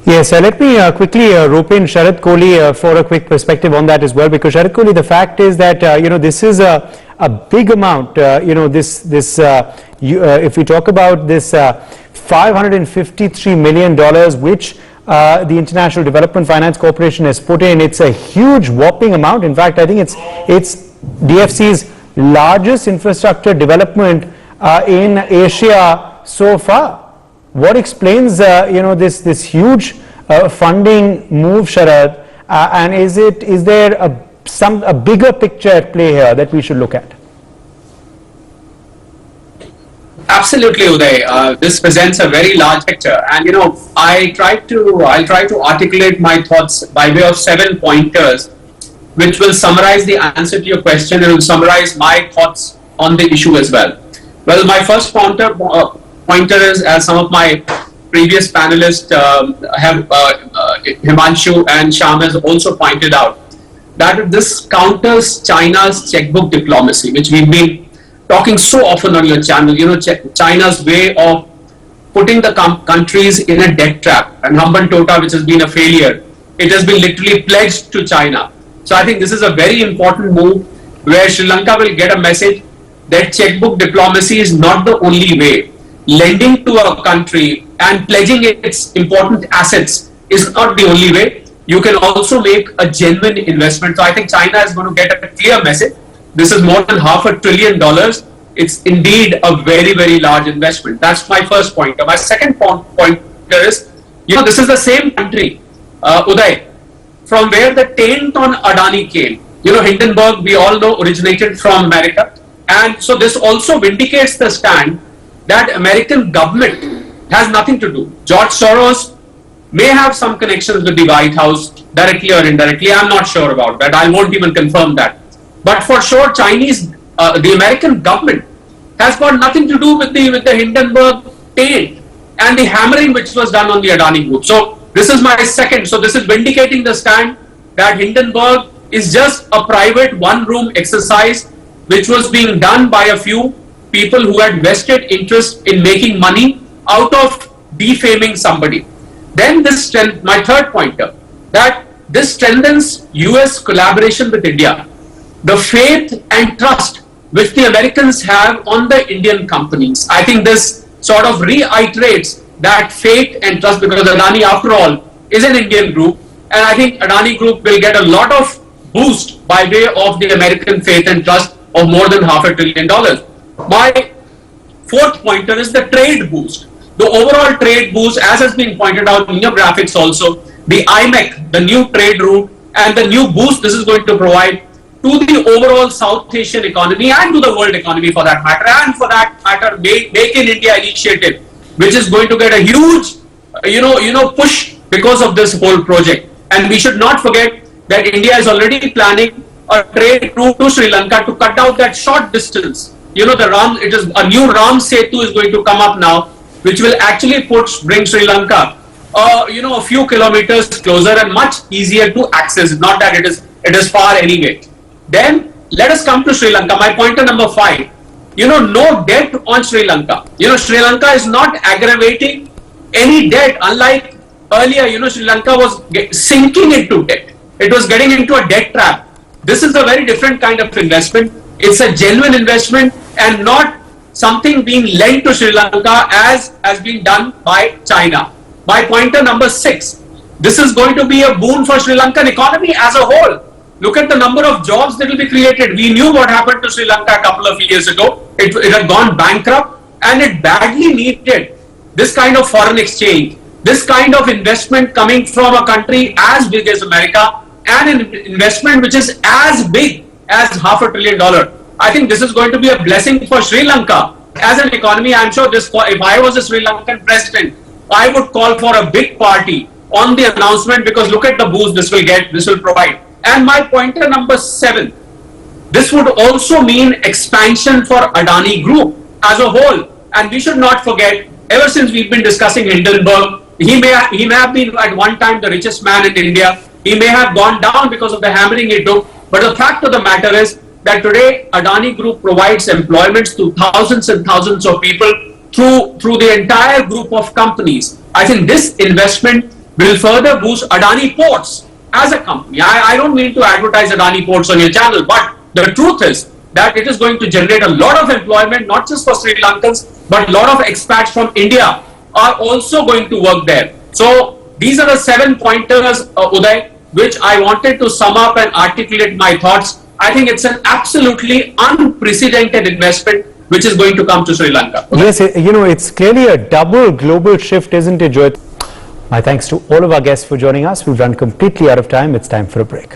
Yes, let me quickly rope in Sharad Kohli for a quick perspective on that as well, because Sharad Kohli, the fact is that this is a big amount. If we talk about this $553 million, which the International Development Finance Corporation has put in, it's a huge, whopping amount. In fact, I think it's DFC's largest infrastructure development in Asia so far. What explains this huge funding move, Sharad, and is there a bigger picture at play here that we should look at? Absolutely, Uday. This presents a very large picture, and I'll try to articulate my thoughts by way of 7 pointers, which will summarize the answer to your question and will summarize my thoughts on the issue as well. Well, my first pointer is, as some of my previous panelists Himanshu and Shyam has also pointed out, that this counters China's checkbook diplomacy, which we've been talking so often on your channel. China's way of putting the countries in a debt trap, and Hambantota, Tota, which has been a failure, it has been literally pledged to China. So I think this is a very important move where Sri Lanka will get a message that checkbook diplomacy is not the only way. Lending to a country and pledging its important assets is not the only way. You can also make a genuine investment. So I think China is going to get a clear message. This is more than $500 billion. It's indeed a very, very large investment. That's my first pointer. My second pointer is, this is the same country, Uday, from where the taint on Adani came. Hindenburg, we all know, originated from America. And so this also vindicates the stand that American government has nothing to do. George Soros may have some connections with the White House, directly or indirectly. I'm not sure about that. I won't even confirm that. But for sure, the American government has got nothing to do with the Hindenburg taint and the hammering which was done on the Adani group. So this is my second. So this is vindicating the stand that Hindenburg is just a private one-room exercise which was being done by a few people who had vested interest in making money out of defaming somebody. Then my third pointer, that this strengthens US collaboration with India. The faith and trust which the Americans have on the Indian companies. I think this sort of reiterates that faith and trust, because Adani, after all, is an Indian group, and I think Adani Group will get a lot of boost by way of the American faith and trust of more than $500 billion. My fourth pointer is the trade boost. The overall trade boost, as has been pointed out in your graphics also, the IMEC, the new trade route, and the new boost this is going to provide to the overall South Asian economy and to the world economy for that matter, and for that matter, Make in India initiative, which is going to get a huge, push because of this whole project. And we should not forget that India is already planning a trade route to Sri Lanka to cut out that short distance. A new Ram Setu is going to come up now, which will actually bring Sri Lanka, a few kilometers closer and much easier to access. Not that it is far anyway. Then let us come to Sri Lanka. My pointer number 5, no debt on Sri Lanka. Sri Lanka is not aggravating any debt, unlike earlier, Sri Lanka was sinking into debt. It was getting into a debt trap. This is a very different kind of investment. It's a genuine investment and not something being lent to Sri Lanka as has been done by China. My pointer number 6, this is going to be a boon for Sri Lankan economy as a whole. Look at the number of jobs that will be created. We knew what happened to Sri Lanka a couple of years ago. It had gone bankrupt and it badly needed this kind of foreign exchange, this kind of investment coming from a country as big as America, and an investment which is as big as $500 billion. I think this is going to be a blessing for Sri Lanka as an economy. I'm sure if I was a Sri Lankan president, I would call for a big party on the announcement, because look at the boost this will provide. And my pointer number 7, this would also mean expansion for Adani Group as a whole. And we should not forget, ever since we've been discussing Hindenburg, he may have been at one time the richest man in India. He may have gone down because of the hammering he took. But the fact of the matter is that today Adani Group provides employments to thousands and thousands of people through the entire group of companies. I think this investment will further boost Adani Ports as a company. I don't mean to advertise Adani Ports on your channel, but the truth is that it is going to generate a lot of employment, not just for Sri Lankans, but a lot of expats from India are also going to work there. So these are the 7 pointers, Uday, which I wanted to sum up and articulate my thoughts. I think it's an absolutely unprecedented investment which is going to come to Sri Lanka. Yes, you know, it's clearly a double global shift, isn't it, Joyit? My thanks to all of our guests for joining us. We've run completely out of time. It's time for a break.